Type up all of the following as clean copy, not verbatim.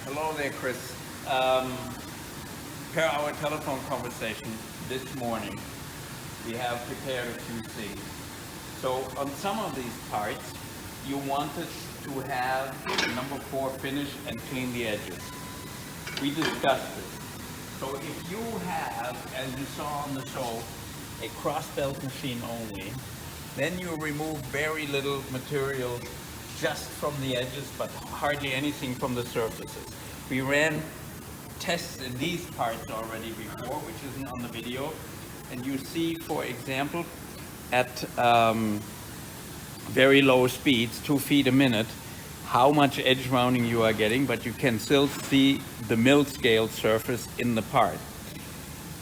Hello there, Chris. Per our telephone conversation this morning, we have prepared a few things. So on some of these parts, you wanted to have number 4 finish and clean the edges. We discussed this. So if you have, as you saw on the show, a cross belt machine only, then you remove very little material just from the edges, but hardly anything from the surfaces. We ran tests in these parts already before, which isn't on the video, and you see, for example, at very low speeds, 2 feet a minute, how much edge rounding you are getting, but you can still see the mill scale surface in the part.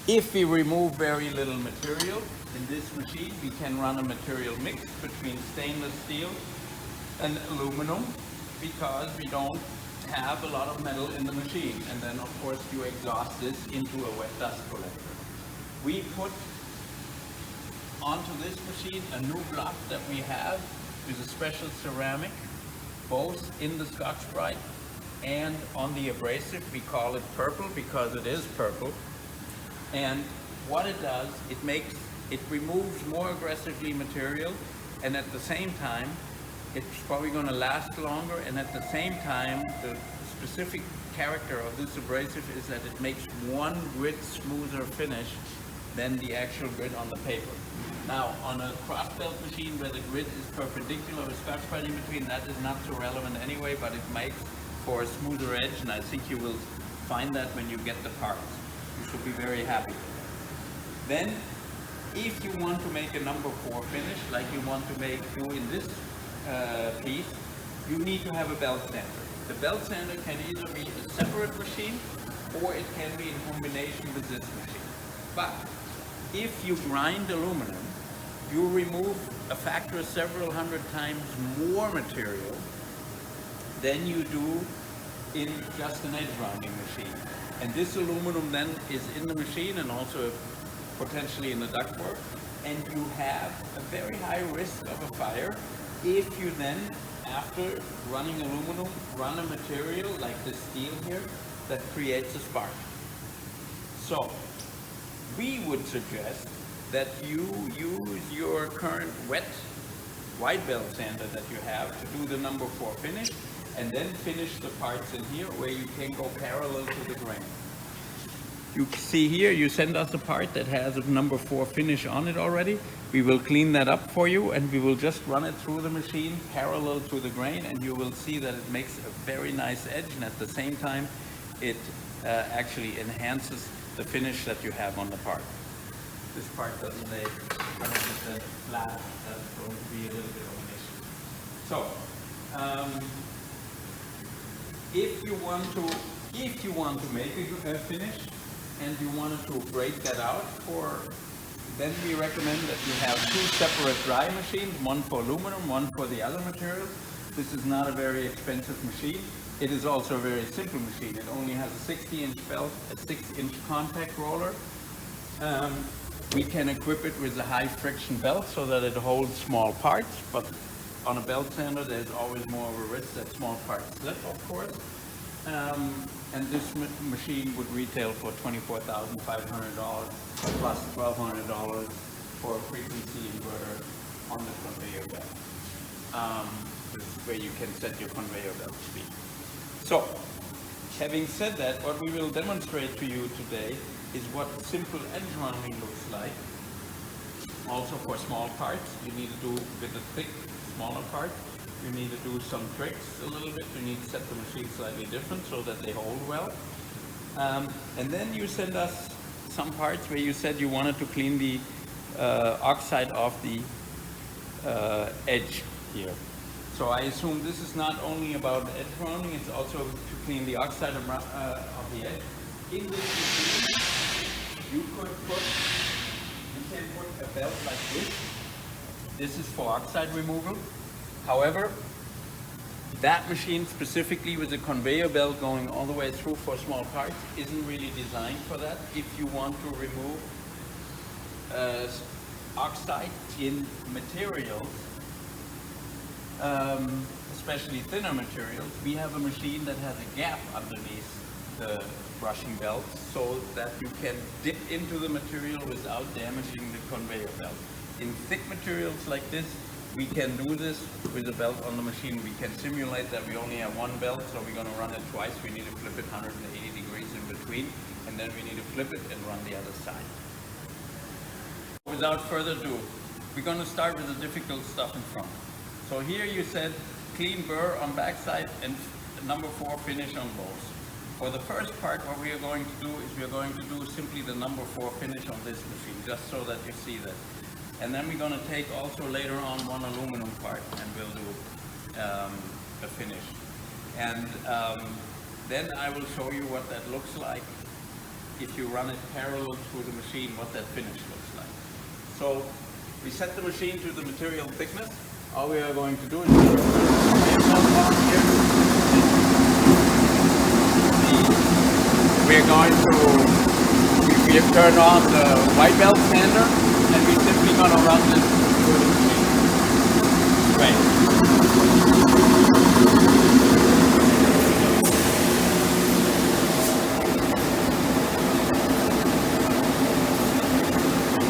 If we remove very little material in this machine, we can run a material mix between stainless steel and aluminum, because we don't have a lot of metal in the machine. And then of course you exhaust this into a wet dust collector. We put onto this machine a new block that we have with a special ceramic, both in the Scotch-Brite and on the abrasive. We call it purple because it is purple. And what it does, it removes more aggressively material, and at the same time it's probably going to last longer, and at the same time the specific character of this abrasive is that it makes one grit smoother finish than the actual grit on the paper. Now on a cross belt machine where the grit is perpendicular with Scotch-Brite in between, that is not so relevant anyway, but it makes for a smoother edge, and I think you will find that when you get the parts. You should be very happy with it. Then if you want to make a number 4 finish, like you want to do in this piece, you need to have a belt sander. The belt sander can either be a separate machine or it can be in combination with this machine. But if you grind aluminum, you remove a factor of several hundred times more material than you do in just an edge rounding machine. And this aluminum then is in the machine and also potentially in the ductwork, and you have a very high risk of a fire if you then, after running aluminum, run a material like this steel here that creates a spark. So we would suggest that you use your current wet white belt sander that you have to do the number 4 finish, and then finish the parts in here where you can go parallel to the grain. You see here, you send us a part that has a number 4 finish on it already. We will clean that up for you, and we will just run it through the machine parallel to the grain, and you will see that it makes a very nice edge, and at the same time it actually enhances the finish that you have on the part. This part doesn't lay 100% flat. That's going to be a little bit of an issue. So if you want to make a finish and you wanted to break that out, then we recommend that you have 2 separate dry machines, one for aluminum, one for the other materials. This is not a very expensive machine. It is also a very simple machine. It only has a 60-inch belt, a 6-inch contact roller. We can equip it with a high friction belt so that it holds small parts, but on a belt sander there's always more of a risk that small parts slip, of course. And this machine would retail for $24,500 plus $1,200 for a frequency inverter on the conveyor belt. This is where you can set your conveyor belt speed. So, having said that, what we will demonstrate to you today is what simple edge rounding looks like. Also for small parts, you need to do with the thick, smaller parts. You need to do some tricks a little bit. You need to set the machine slightly different so that they hold well. And then you send us some parts where you said you wanted to clean the oxide off the edge here. So I assume this is not only about edge rounding, it's also to clean the oxide of the edge. In this machine, you can put a belt like this. This is for oxide removal. However, that machine specifically with a conveyor belt going all the way through for small parts isn't really designed for that. If you want to remove oxide in materials, especially thinner materials, we have a machine that has a gap underneath the brushing belt so that you can dip into the material without damaging the conveyor belt. In thick materials like this, we can do this with a belt on the machine. We can simulate that we only have one belt, so we're going to run it twice. We need to flip it 180 degrees in between, and then we need to flip it and run the other side. Without further ado, we're going to start with the difficult stuff in front. So here you said clean burr on backside and number 4 finish on both. For the first part, what we are going to do is we are going to do simply the number 4 finish on this machine, just so that you see that. And then we're going to take also later on one aluminum part and we'll do a finish. And then I will show you what that looks like if you run it parallel through the machine, what that finish looks like. So we set the machine to the material thickness. All we are going to do is we're going to turn on the white belt sander, and we're simply going to run this through the machine. Right.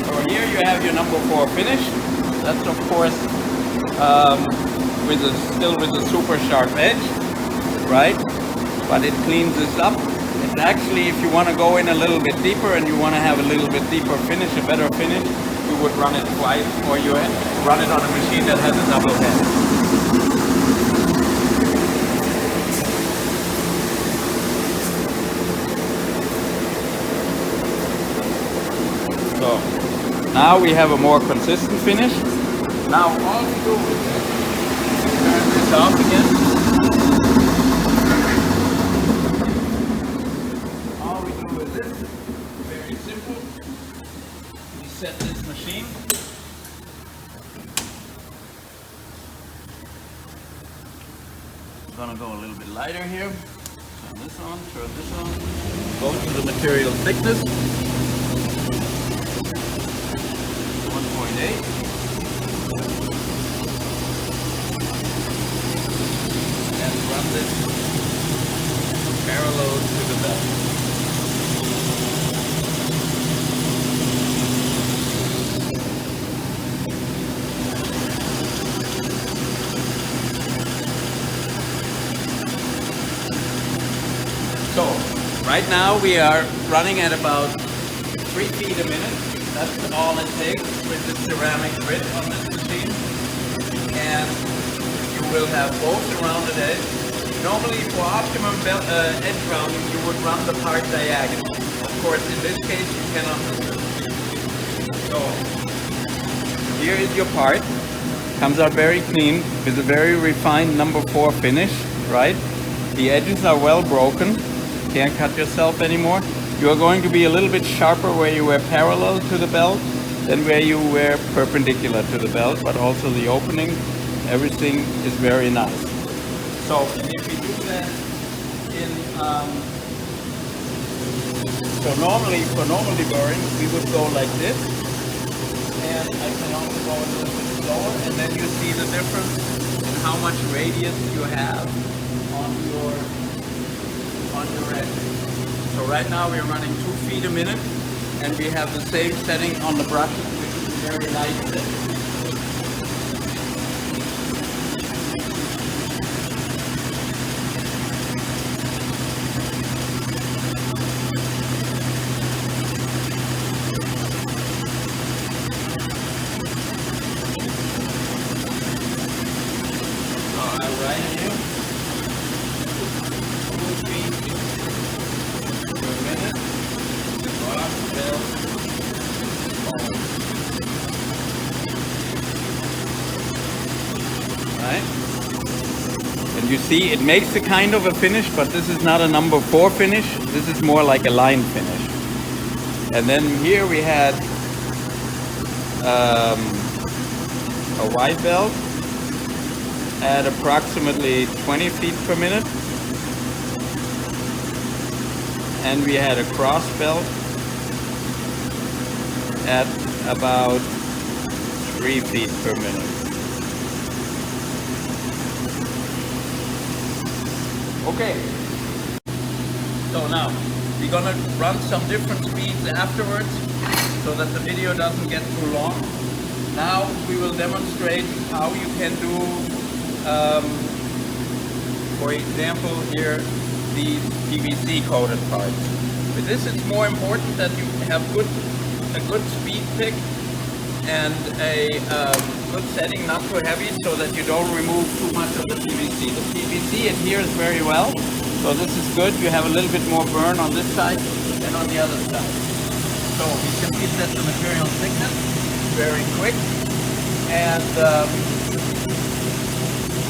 So here you have your number 4 finish. That's of course still with a super sharp edge, right? But it cleans this up. It's actually, if you want to go in a little bit deeper and you want to have a little bit deeper finish, a better finish, you would run it twice, or you run it on a machine that has a double head. So now we have a more consistent finish. Now all we do is turn this off again. All we do is this. Very simple. We set this machine. I'm gonna go a little bit lighter here. Turn this on, turn this on. Go to the material thickness. 1.8. Run this parallel to the belt. So, right now we are running at about 3 feet a minute. That's all it takes with the ceramic grid on this machine. And you will have both the rounded edge. Normally for optimum edge rounding you would run the part diagonal. Of course in this case you cannot do it. So here is your part. Comes out very clean with a very refined number 4 finish, right? The edges are well broken. Can't cut yourself anymore. You are going to be a little bit sharper where you were parallel to the belt than where you were perpendicular to the belt, but also the opening, everything is very nice. So if we do that in, so normally for normal deburring we would go like this, and I can also go a little bit slower, and then you see the difference in how much radius you have on your edge. So right now we're running 2 feet a minute, and we have the same setting on the brush, which is very light setting. And you see it makes a kind of a finish, but this is not a number 4 finish, this is more like a line finish. And then here we had a white belt at approximately 20 feet per minute, and we had a cross belt at about 3 feet per minute. Okay, so now we're gonna run some different speeds afterwards so that the video doesn't get too long. Now we will demonstrate how you can do, for example here, these PVC coated parts. With this it's more important that you have a good speed pick and a good setting, not too heavy, so that you don't remove too much of the PVC. The PVC adheres very well, so this is good. You have a little bit more burn on this side than on the other side. So we can reset the material thickness very quick, and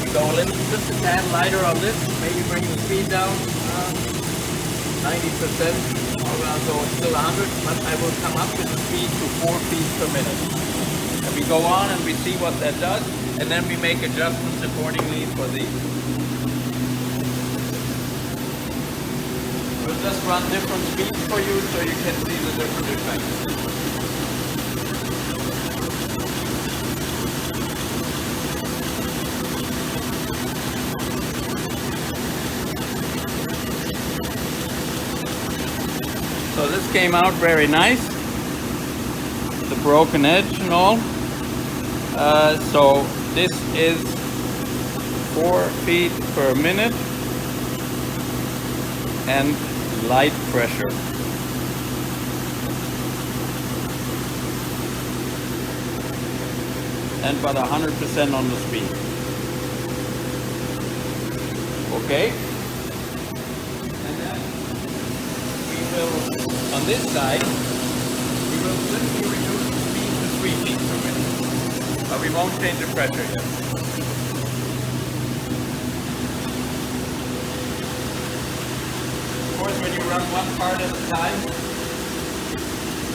we go a little just a tad lighter on this. Maybe bring the speed down 90%. So it's still 100, but I will come up with the speed to 4 feet per minute. And we go on and we see what that does, and then we make adjustments accordingly for these. We'll just run different speeds for you so you can see the different effects. So this came out very nice, the broken edge and all. So this is 4 feet per minute and light pressure. And about 100% on the speed. Okay. On this side, we will simply reduce the speed to 3 feet per minute, but we won't change the pressure yet. Of course, when you run one part at a time,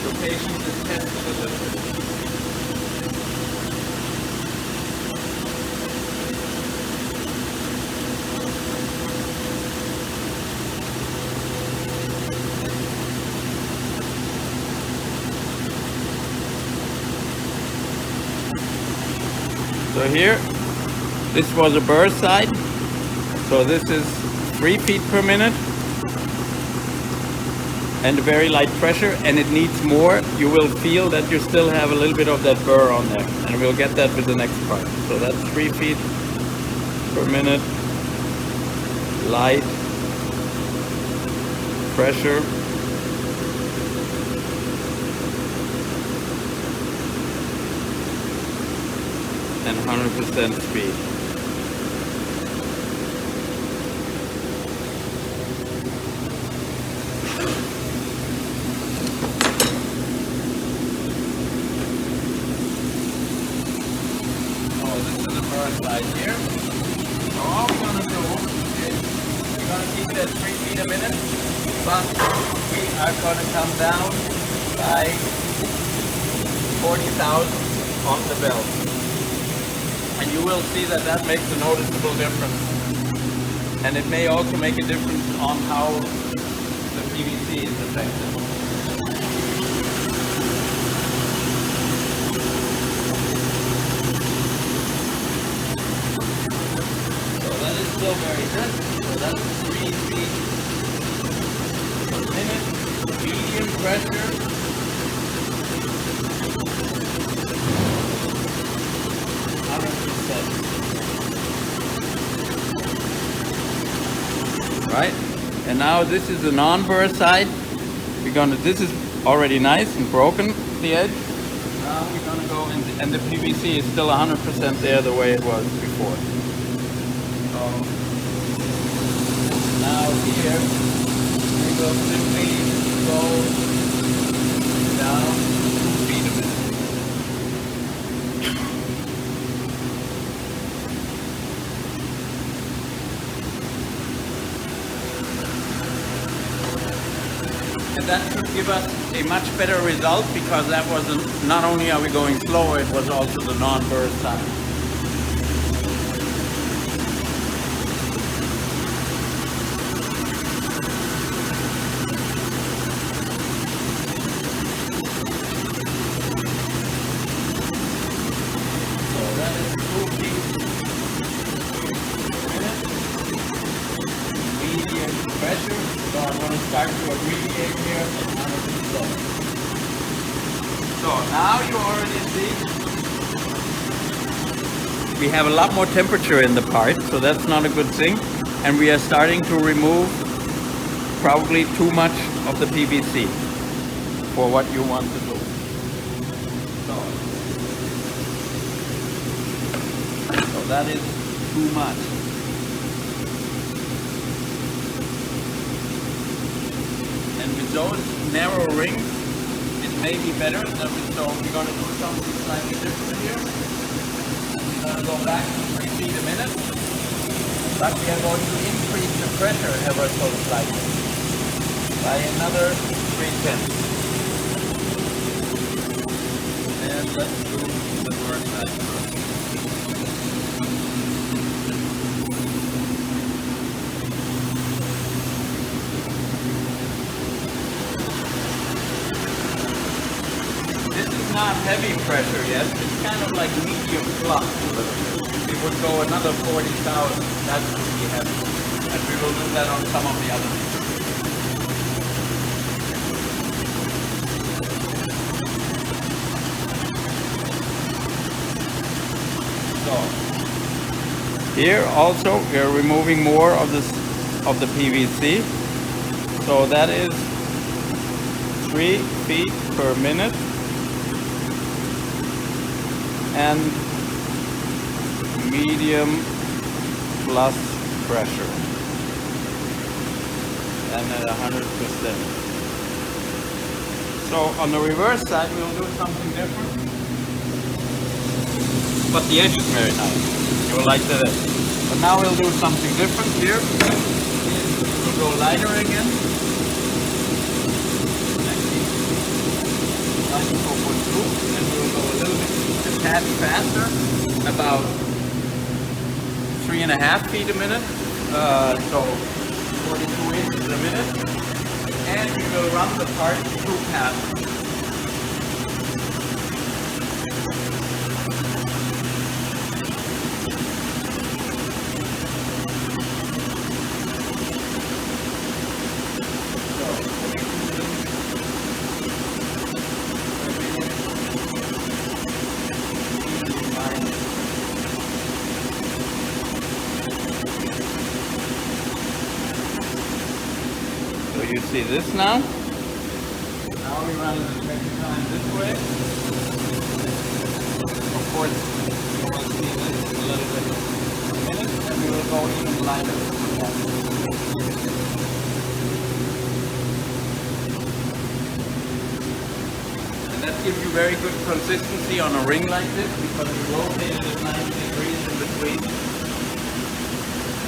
your patience is tested a little bit. So here, this was a burst side, so this is 3 feet per minute and a very light pressure, and it needs more. You will feel that you still have a little bit of that burr on there, and we'll get that with the next part. So that's 3 feet per minute, light pressure. And 100% speed. Oh, this is the first side here. So all we're going to do is we're going to keep it at 3 feet a minute, but we are going to come down by 40,000 on the belt. And you will see that that makes a noticeable difference. And it may also make a difference on how the PVC is affected. So that is still very good. So that's 3 feet per minute, medium pressure. Right, and now this is the non-burr side. This is already nice and broken, the edge. Now we're gonna go in, and the PVC is still 100% there the way it was before. So now here we will simply go down 2 feet a minute. And that should give us a much better result, because that wasn't, not only are we going slower, it was also the non-burr side. So that is 2 feet per minute. start to abbreviate here at 107. So now you already see we have a lot more temperature in the part, so that's not a good thing. And we are starting to remove probably too much of the PVC for what you want to do. So that is too much. And with those narrow rings, it may be better. So we're going to do something slightly different here. We're going to go back to 3 feet a minute, but we are going to increase the pressure ever so slightly by another 3/10. And let's do the work side first. This is not heavy pressure yet, it's kind of like medium flux. It would go another 40,000, that would be heavy. And we will do that on some of the other meters. So, here also we are removing more of the PVC. So that is 3 feet per minute. And medium plus pressure, and at 100%. So on the reverse side we'll do something different, but the edge is very nice. You will like that edge. But now we'll do something different here. We'll go lighter again. 94.2, and we'll go a little bit a tad faster, about 3.5 feet a minute, so 42 inches a minute, and we will run the part through passes. You see this now? Now we run the second time this way. Of course, you will see this a little bit in a minute, and we will go even lighter. And that gives you very good consistency on a ring like this, because you rotate it at 90 degrees in between.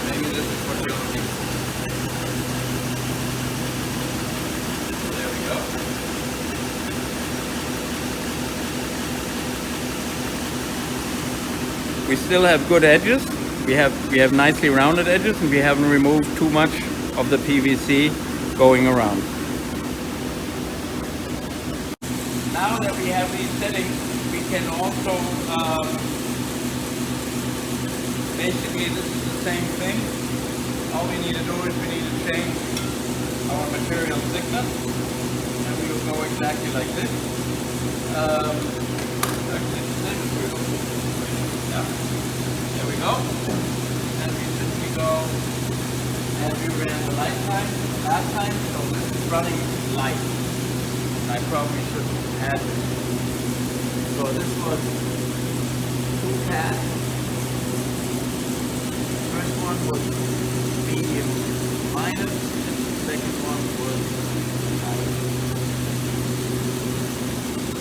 Maybe this is what you're looking for. We still have good edges. We have nicely rounded edges, and we haven't removed too much of the PVC going around. Now that we have these settings, we can also basically this is the same thing. All we need to do is we need to change our material thickness, and we will go exactly like this. There we go. And we simply go as we ran the last time. So this is running light. And I probably should add this. So this was 2 passes. The first one was medium minus, and the second one was high.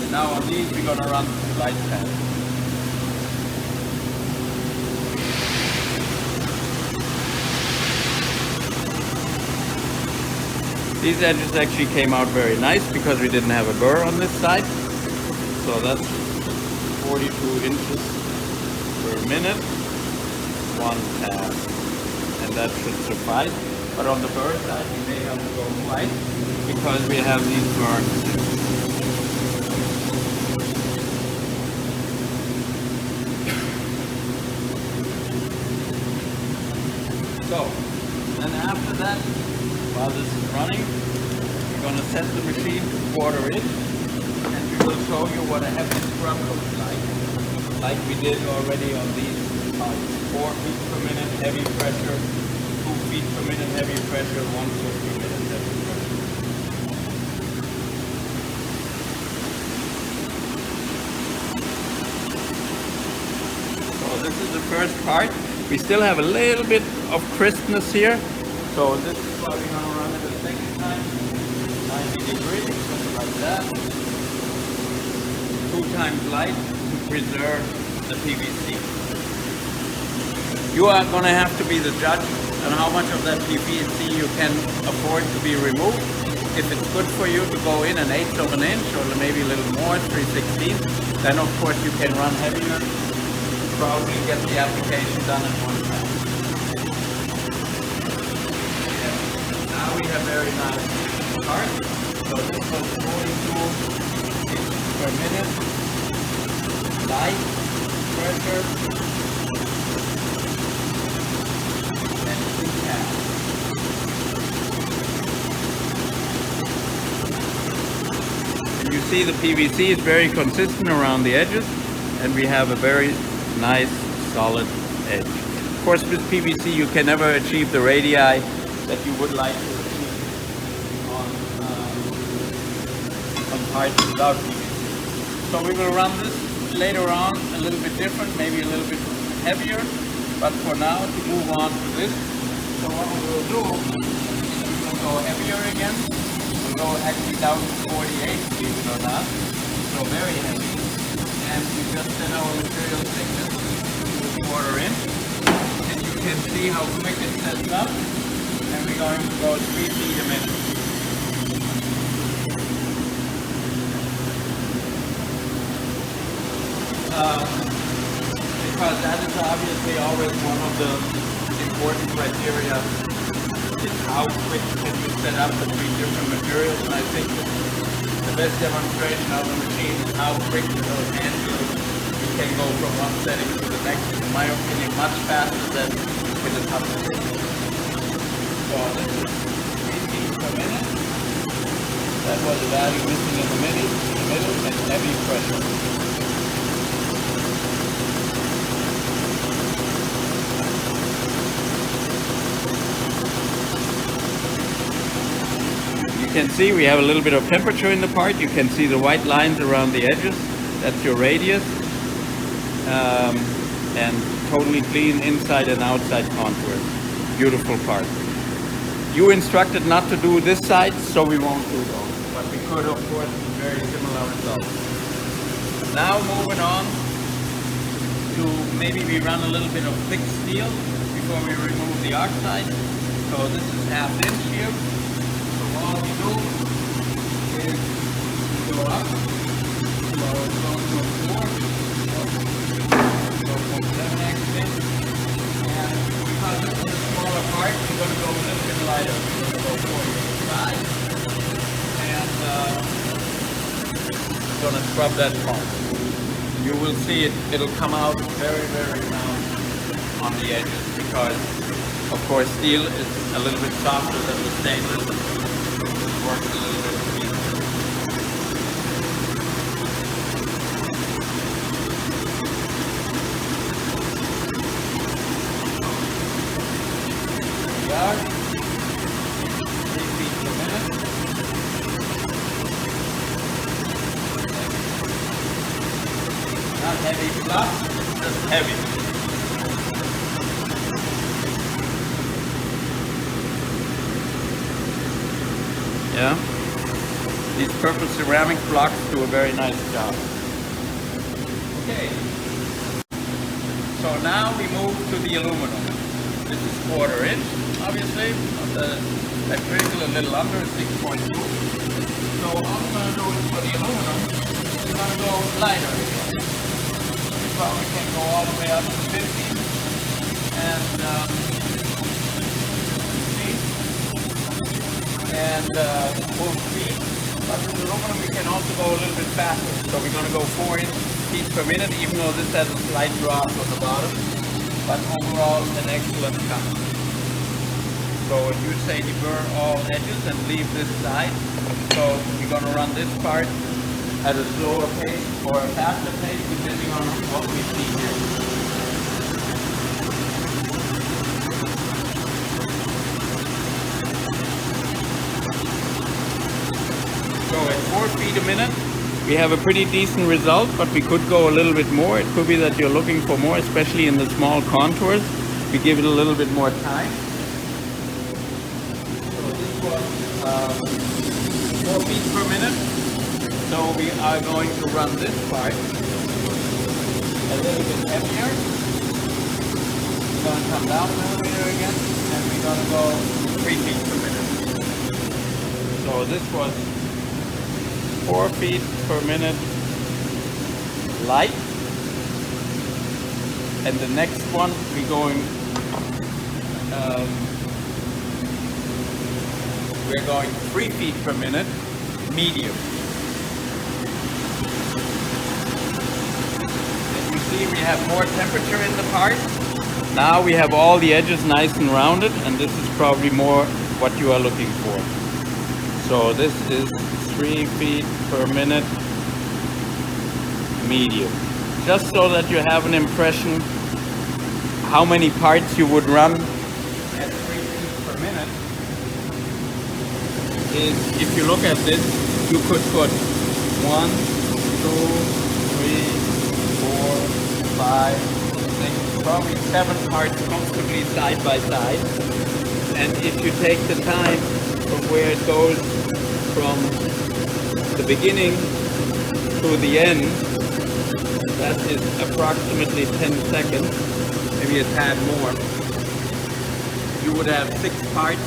And now on these we're going to run light passes. These edges actually came out very nice because we didn't have a burr on this side. So that's 42 inches per minute, 1 pass. And that should suffice. But on the burr side we may have to go twice because we have these burrs. So, and after that, while this is running, we're going to set the machine to 1/4 inch, and we will show you what a heavy scrub looks like we did already on these 4 feet per minute heavy pressure, 2 feet per minute heavy pressure, 1 foot per minute heavy pressure. So this is the first part. We still have a little bit of crispness here. So this is why we're going to run it a second time. 90 degrees, something like that. 2 times light to preserve the PVC. You are going to have to be the judge on how much of that PVC you can afford to be removed. If it's good for you to go in 1/8 of an inch or maybe a little more, 3/16, then of course you can run heavier. Probably get the application done in 1 time. Yeah. Now we have very nice parts. So this was 42 inches per minute. Light pressure. And 2 taps. And you see the PVC is very consistent around the edges, and we have a very nice solid edge. Of course, with PVC you can never achieve the radii that you would like to achieve on parts without PVC. So we will run this later on a little bit different, maybe a little bit heavier, but for now to move on to this. So what we will do is we will go heavier again. We'll go actually down to 48, believe it or not. So very heavy. And we just set our material thickness to 1/4 inch. And you can see how quick it sets up. And we're going to go 3 feet a minute. Because that is obviously always one of the important criteria, is how quick can you set up the 3 different materials. And I think the best demonstration of the machine is how quick those hand tools you can go from one setting to the next. In my opinion, much faster than with a couple of things. So this is 3 feet per minute. That was the value missing in the middle, and heavy pressure. You can see we have a little bit of temperature in the part. You can see the white lines around the edges. That's your radius. And totally clean inside and outside contour. Beautiful part. You instructed not to do this side, so we won't do those. But we could, of course, do very similar results. Now moving on to maybe we run a little bit of thick steel before we remove the oxide. So this is 1/2 inch here. All we do is go up to our 12.4, and because this is a smaller part, we're going to go a little bit lighter. We're going to go 45, and we're going to scrub that part. You will see it'll come out very, very round on the edges, because of course steel is a little bit softer than the stainless. Works a little bit easier. Here we are. 3 feet per minute. Not heavy fluff, just heavy. Yeah, these purple ceramic blocks do a very nice job. Okay, so now we move to the aluminum. This is 1/4 inch, obviously, of the critical a little under 6.2. So all I'm going to do is for the aluminum, we're going to go lighter again. We probably can go all the way up to 50, and full speed. But with aluminum we can also go a little bit faster. So we're going to go 4 feet per minute, even though this has a slight drop on the bottom. But overall an excellent cut. So So you say deburr all edges and leave this side. So we're going to run this part at a slower pace or a faster pace depending on what we see here. So at 4 feet a minute, we have a pretty decent result, but we could go a little bit more. It could be that you're looking for more, especially in the small contours. We give it a little bit more time. So this was 4 feet per minute. So we are going to run this part a little bit heavier. We're going to come down a millimeter again, and we're going to go 3 feet per minute. So this was 4 feet per minute light, and the next one we're going 3 feet per minute medium. As you see, we have more temperature in the part. Now we have all the edges nice and rounded, and this is probably more what you are looking for. So this is 3 feet per minute medium, just so that you have an impression how many parts you would run at 3 feet per minute. Is if you look at this, you could put 1, 2, 3, 4, 5, 6, probably 7 parts comfortably side by side. And if you take the time from where it goes from the beginning to the end, that is approximately 10 seconds, maybe a tad more. You would have 6 parts,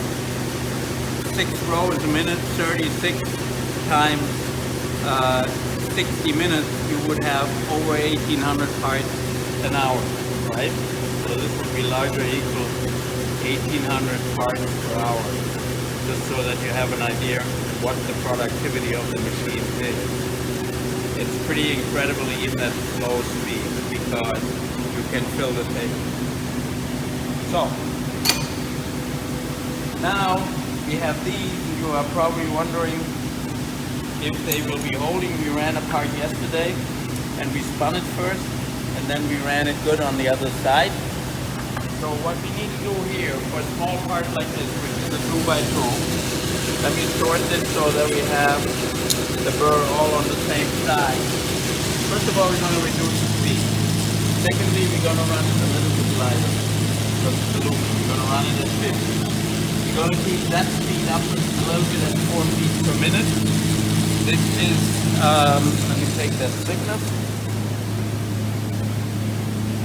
6 rows a minute, 36 times 60 minutes, you would have over 1,800 parts an hour, right? So this would be larger equal 1,800 parts per hour, just so that you have an idea what the productivity of the machine is. It's pretty incredible even at slow speed, because you can fill the table. So now we have these, and you are probably wondering if they will be holding. We ran a part yesterday and we spun it first, and then we ran it good on the other side. So what we need to do here for a small part like this, which is a 2x2, let me sort this so that we have the burr all on the same side. First of all, we're going to reduce the speed. Secondly, we're going to run it a little bit lighter. So we're going to run it at 50. We're going to keep that speed up a little bit at 4 feet per minute. This is, let me take that thickness.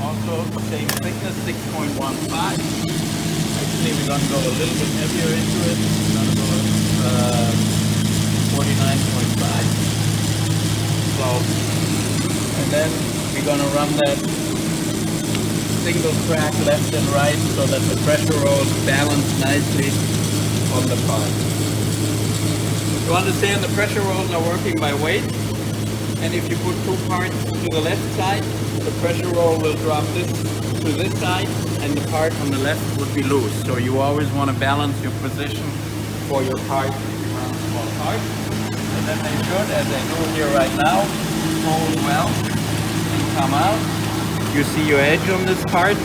Also, same thickness, 6.15. Actually, we're going to go a little bit heavier into it. We're going to go 49.5. So, and then we're going to run that single track left and right so that the pressure rolls balance nicely on the part. You understand the pressure rolls are working by weight, and if you put 2 parts to the left side, the pressure roll will drop this to this side, and the part on the left would be loose. So you always want to balance your position for your part if you run small parts. And then they should, as they do here right now, hold well and come out. You see your edge on this part.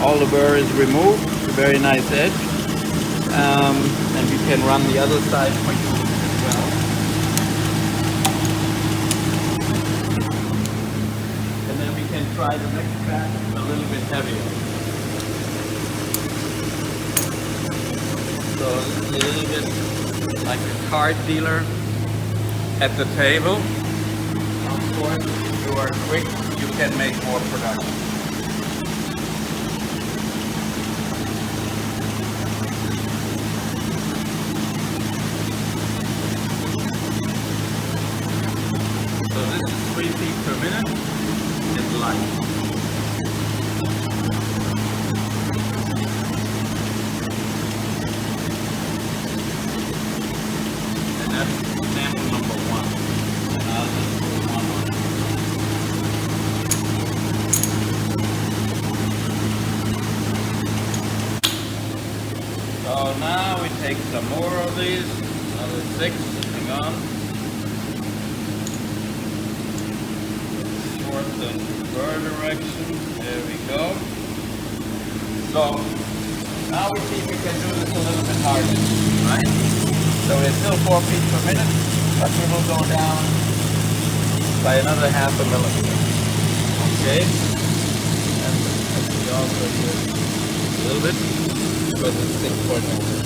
All the burr is removed. It's a very nice edge. And we can run the other side for you as well. And then we can try the next track a little bit heavier. So this is a little bit like a card dealer at the table. Of course, if you are quick, you can make more production. So this is 3 feet per minute. It's light. And that's example number 1. And I'll just put one on. So now we take some more of these, another 6, hang on. Sort the burr direction, there we go. So now we see if we can do this a little bit harder, right? So we're still 4 feet per minute, but we will go down by another half a millimeter. Okay? And we also do a little bit, because it's 6.0.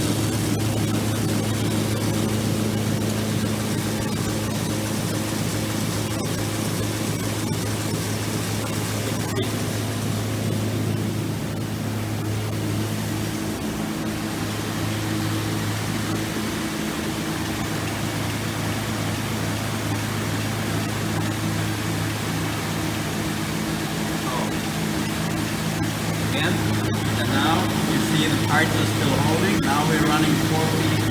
And now you see the parts are still holding. Now we're running 4 feet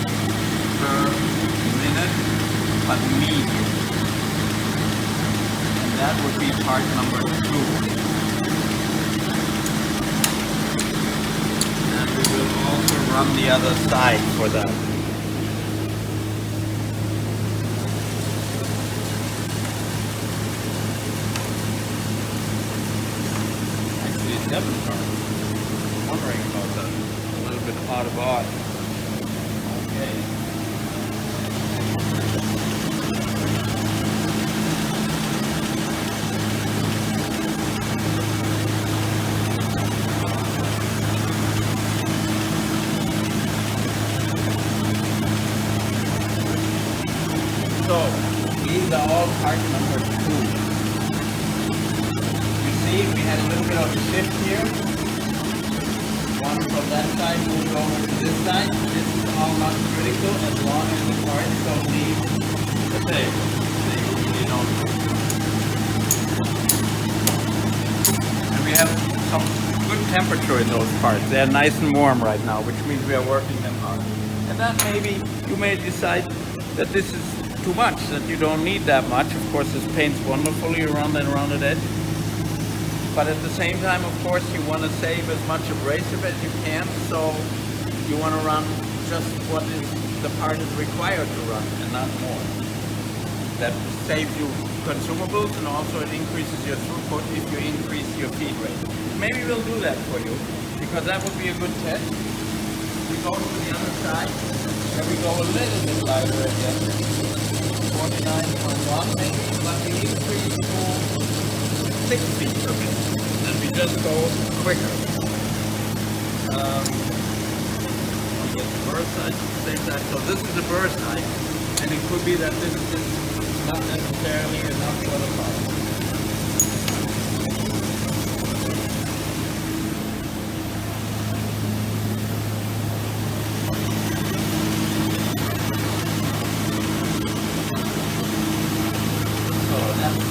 per minute, but medium. And that would be part number 2. And we will also run the other side for that. Actually, it's 7 parts. Wondering about that. A little bit out of odd. Okay. So these are all part number 2. You see, we had a little bit of a shift here. One from that side moved over to this side. This is all not critical as long as the parts don't leave the table. They really don't. And we have some good temperature in those parts. They're nice and warm right now, which means we are working them hard. And that maybe you may decide that this is too much, that you don't need that much. Of course, this paints wonderfully around that rounded edge. But at the same time, of course, you want to save as much abrasive as you can, so you want to run just what is the part is required to run and not more. That saves you consumables and also it increases your throughput if you increase your feed rate. Maybe we'll do that for you, because that would be a good test. We go to the other side and we go a little bit lighter again. 49.1 maybe, but we increase to 6 feet per minute, and we just go quicker. On the burr side, same side. So this is the burr side, and it could be that this is not necessarily enough for the part. So that's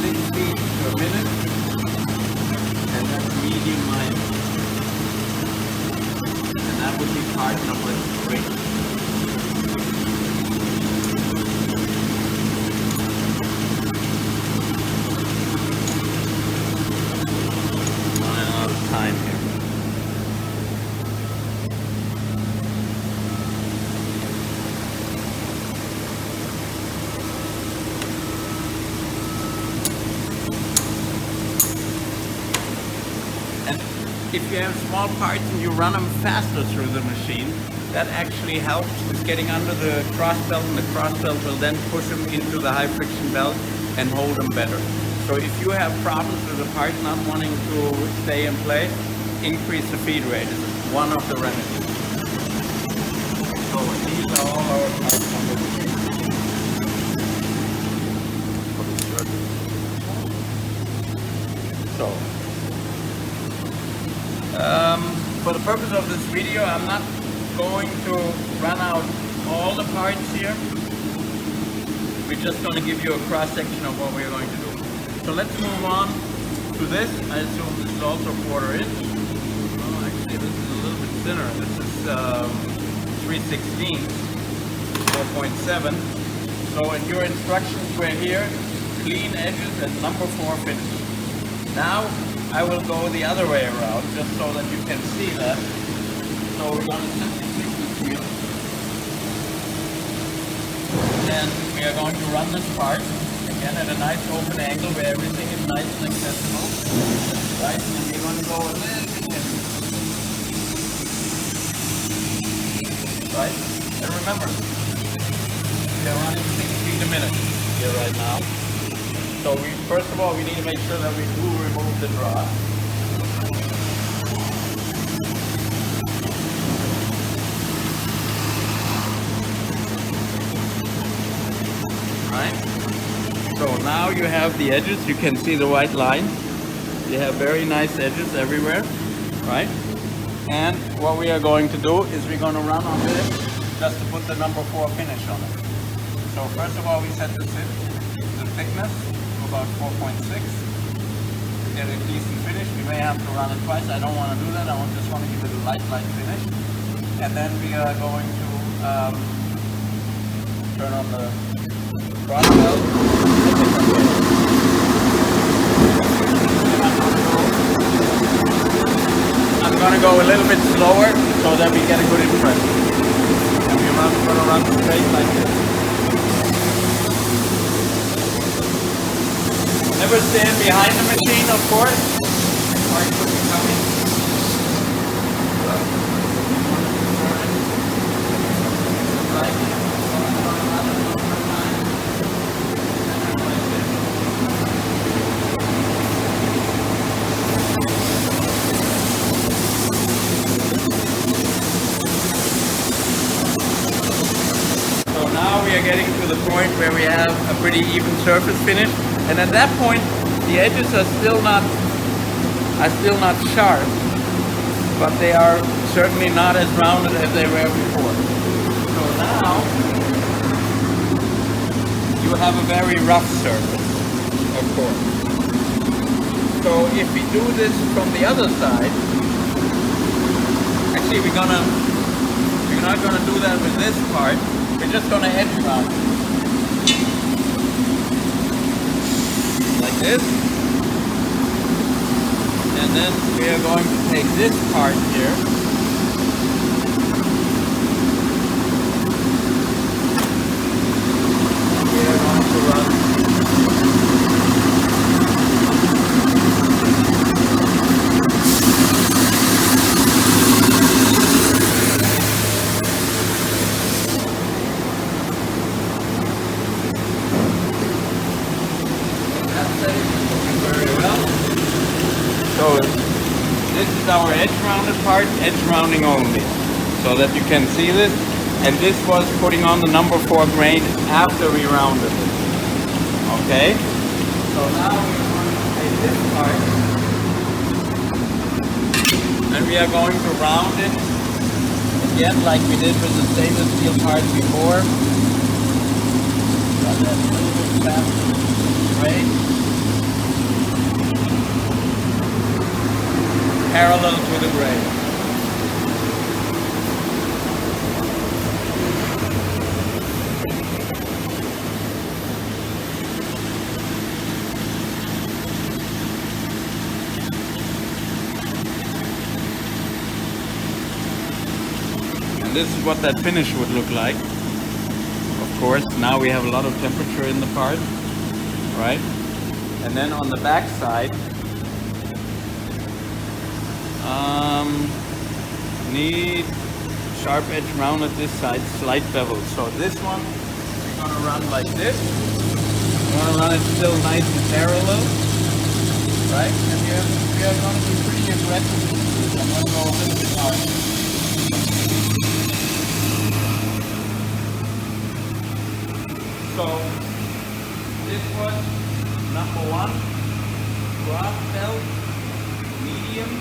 6 feet per minute, and that's medium minus. And that would be part number 3. Running out of time here. If you have small parts and you run them faster through the machine, that actually helps with getting under the cross belt, and the cross belt will then push them into the high friction belt and hold them better. So if you have problems with the part not wanting to stay in place, increase the feed rate. It's one of the remedies. So these are all our parts on the machine. So for the purpose of this video, I'm not going to run out all the parts here. We're just going to give you a cross-section of what we're going to do. So let's move on to this. I assume this is also 1/4 inch. Oh, actually, this is a little bit thinner. This is 3/16, 4.7. So in your instructions were here, clean edges and number 4 finish. Now I will go the other way around, just so that you can see that. So we're going to set the thickness wheel. And we are going to run this part again at a nice open angle where everything is nice and accessible. Right? And we're going to go a little bit heavy. Right? And remember, we are running 6 feet a minute here right now. So first of all, we need to make sure that we do remove the draw. Right? So now you have the edges. You can see the white lines. You have very nice edges everywhere, right? And what we are going to do is we're going to run on this just to put the number 4 finish on it. So first of all, we set the thickness to about 4.6 to get a decent finish. We may have to run it twice. I don't want to do that. I just want to give it a light finish. And then we are going to turn on the throttle valve. I'm going to go a little bit slower so that we get a good impression. And we're not going to run straight like this. Never stand behind the machine, of course. Parts will be coming. We are getting to the point where we have a pretty even surface finish, and at that point the edges are still not sharp, but they are certainly not as rounded as they were before. So now you have a very rough surface, of course. So if we do this from the other side, actually we're not gonna do that with this part. We're just going to edge round like this, and then we are going to take this part here and we are going to run our edge rounded part, edge rounding only, so that you can see this. And this was putting on the number 4 grain after we rounded it. Okay? So now we're going to take this part and we are going to round it again like we did with the stainless steel part before. Got that little bit faster gray. Parallel to the gray. And this is what that finish would look like. Of course, now we have a lot of temperature in the part, right? And then on the back side, need sharp edge round at this side, slight bevel. So this one we're going to run like this. We want to run it still nice and parallel, right? And we are going to be pretty aggressive. I'm going to go a little bit hard. So this was number 1, cross belt, medium,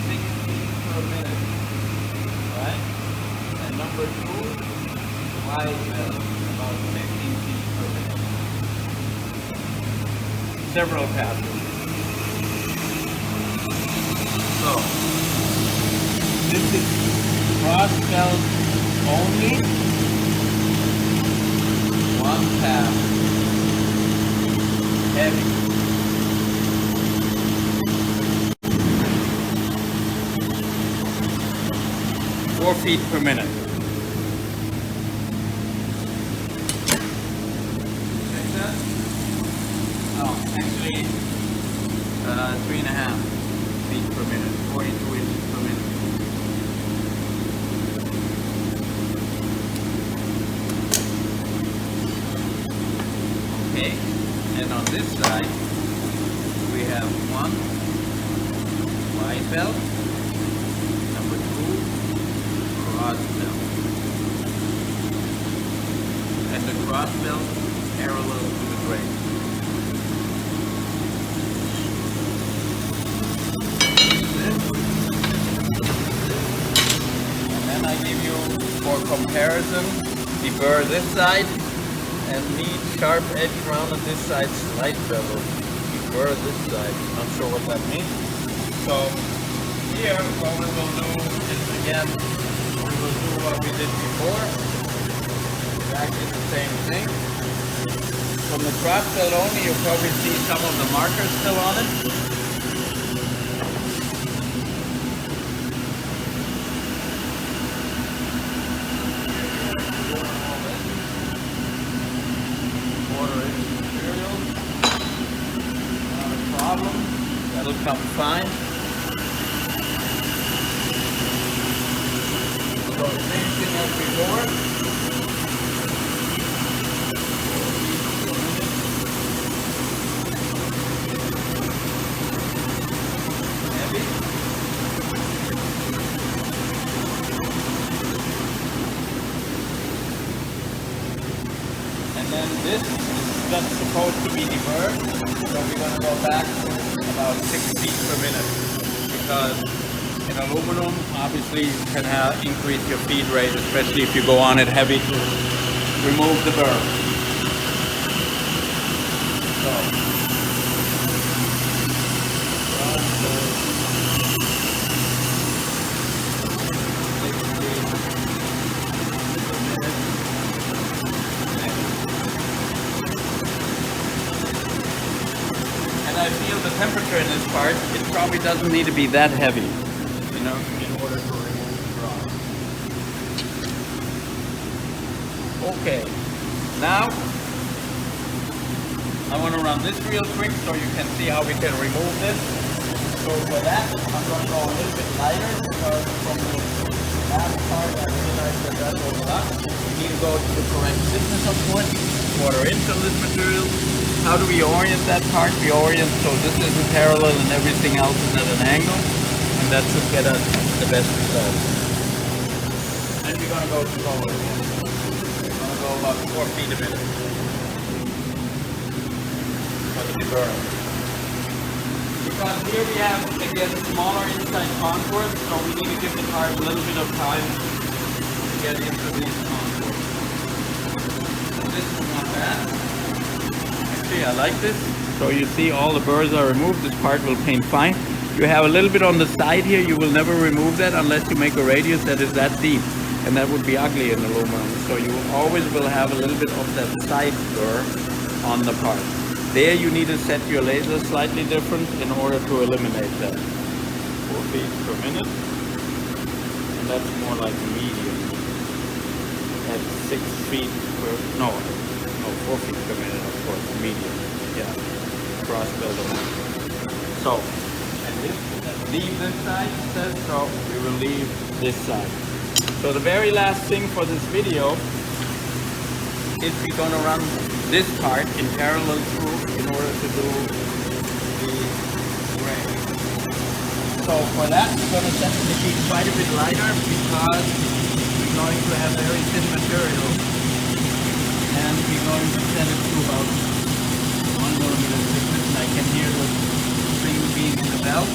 6 feet per minute, right? And number 2, wide belt, about 15 feet per minute. Several passes. So, this is cross belt only, 1 pass, heavy. 4 feet per minute. Check that? Oh, actually 3.5 feet per minute, 42 inches per minute. Okay, and on this side we have one wide belt, number 2 cross belt, and the cross belt parallel to the grade. And then I give you, for comparison, deburr this side and lead sharp edge round on this side, slight bevel. Deburr this side. Not sure what that means. So here what we will do is, again, we will do what we did before. Exactly the same thing. From the cross belt only, you'll probably see some of the markers still on it. That'll come fine. So same thing as before. Heavy. And then this is just supposed to be deburred. So we're going to go back about 6 feet per minute, because in aluminum obviously you can increase your feed rate, especially if you go on it heavy to remove the burr. So, I feel the temperature in this part, it probably doesn't need to be that heavy, you know, in order to remove the rod. Okay, now I want to run this real quick so you can see how we can remove this. So for that, I'm going to go a little bit lighter, because from the last part I realized that that was up. We need to go to the correct thickness, of course, 1/4 inch on this material. How do we orient that part? We orient so this isn't parallel and everything else is at an angle, and that should get us the best result. And we're going to go slower again. We're going to go about 4 feet a minute for the deburring. Because here we have, again, smaller inside contours, so we need to give the part a little bit of time to get into these contours. And this is not bad. I like this. So you see all the burrs are removed. This part will paint fine. You have a little bit on the side here. You will never remove that unless you make a radius that is that deep, and that would be ugly in aluminum. So you always will have a little bit of that side burr on the part. There you need to set your laser slightly different in order to eliminate that. 4 feet per minute, and that's more like medium. That's 6 feet per, no, 4 feet per minute, of course, medium, yeah, cross belt on. So, and this, leave this side, it says, so we will leave this side. So the very last thing for this video is we're going to run this part in parallel through in order to do the gray. So for that, we're going to set the machine quite a bit lighter, because we're going to have very thin material. And we're going to set it to about 1 millimeter thickness, and I can hear the thing being in the belt.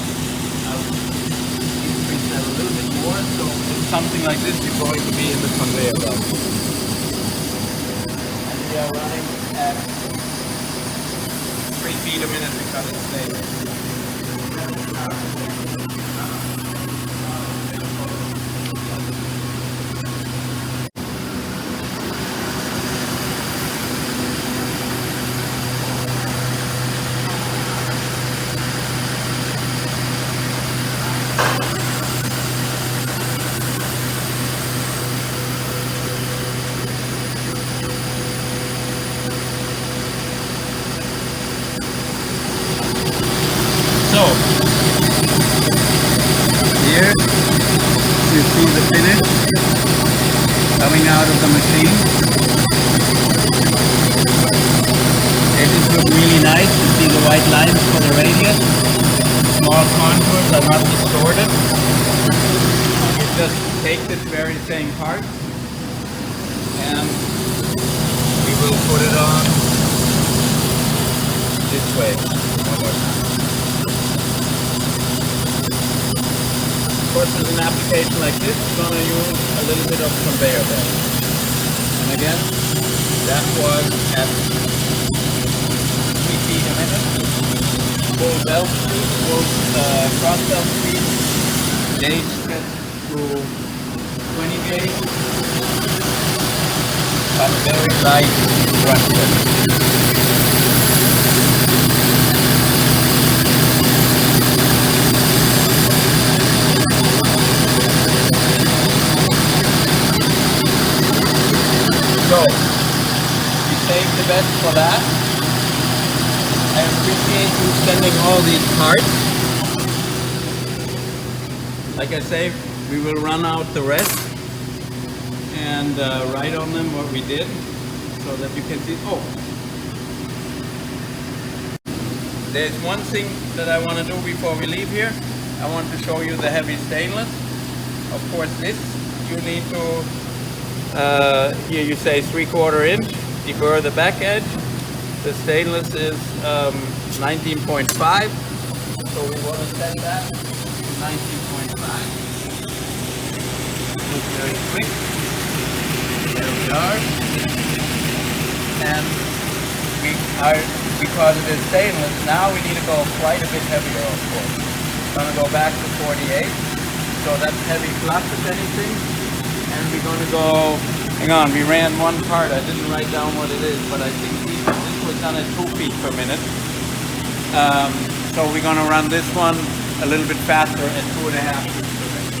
I'll increase that a little bit more, so if something like this is going to be in the conveyor belt. And we are running at 3 feet a minute because it's stable. out of the machine. Edges look really nice. You see the white lines for the radius. Small contours are not distorted. You just take this very same part and we will put it on this way. One more time. Of course, with an application like this, you're going to use a little bit of conveyor belt. And again, that was at 3 feet a minute. Full belt speed, full cross belt speed. Gauge set to 20 gauge. But very light run set. So, we saved the best for that. I appreciate you sending all these parts. Like I say, we will run out the rest and write on them what we did so that you can see. Oh, there's one thing that I want to do before we leave here. I want to show you the heavy stainless. Of course, this you need to here you say 3/4 inch, deburr the back edge. The stainless is 19.5, so we want to set that to 19.5. Look very quick. There we are. And we are, because it is stainless, now we need to go quite a bit heavier, of course. We're going to go back to 48, so that's heavy plus if anything. And we're going to go, hang on, we ran one part, I didn't write down what it is, but I think this was done at 2 feet per minute. So we're going to run this one a little bit faster at 2.5 feet per minute.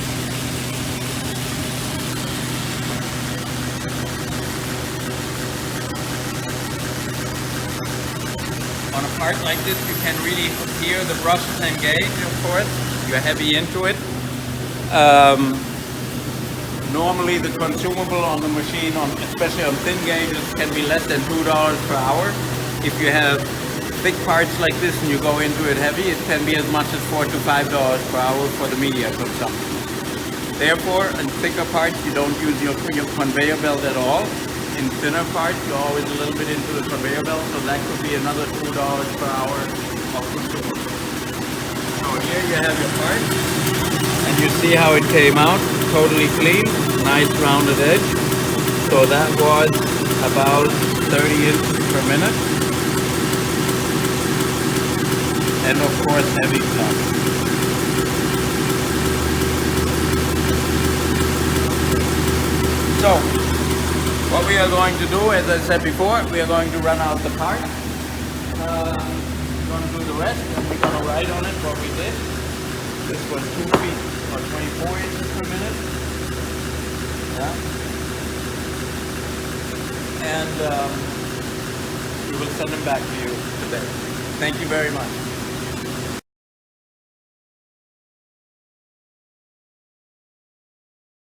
On a part like this, you can really hear the brushes engage, of course. You're heavy into it. Normally the consumable on the machine, especially on thin gauges, can be less than $2 per hour. If you have thick parts like this and you go into it heavy, it can be as much as $4 to $5 per hour for the media consumption. Therefore, in thicker parts, you don't use your conveyor belt at all. In thinner parts, you're always a little bit into the conveyor belt, so that could be another $2 per hour of consumable. So here you have your part, and you see how it came out. Totally clean, nice rounded edge. So that was about 30 inches per minute. And of course heavy stuff. So, what we are going to do, as I said before, we are going to run out the part. We're going to do the rest, and we're going to write on it what we did. This was 2 feet or 24 inches per minute. Yeah. And we will send them back to you today. Thank you very much.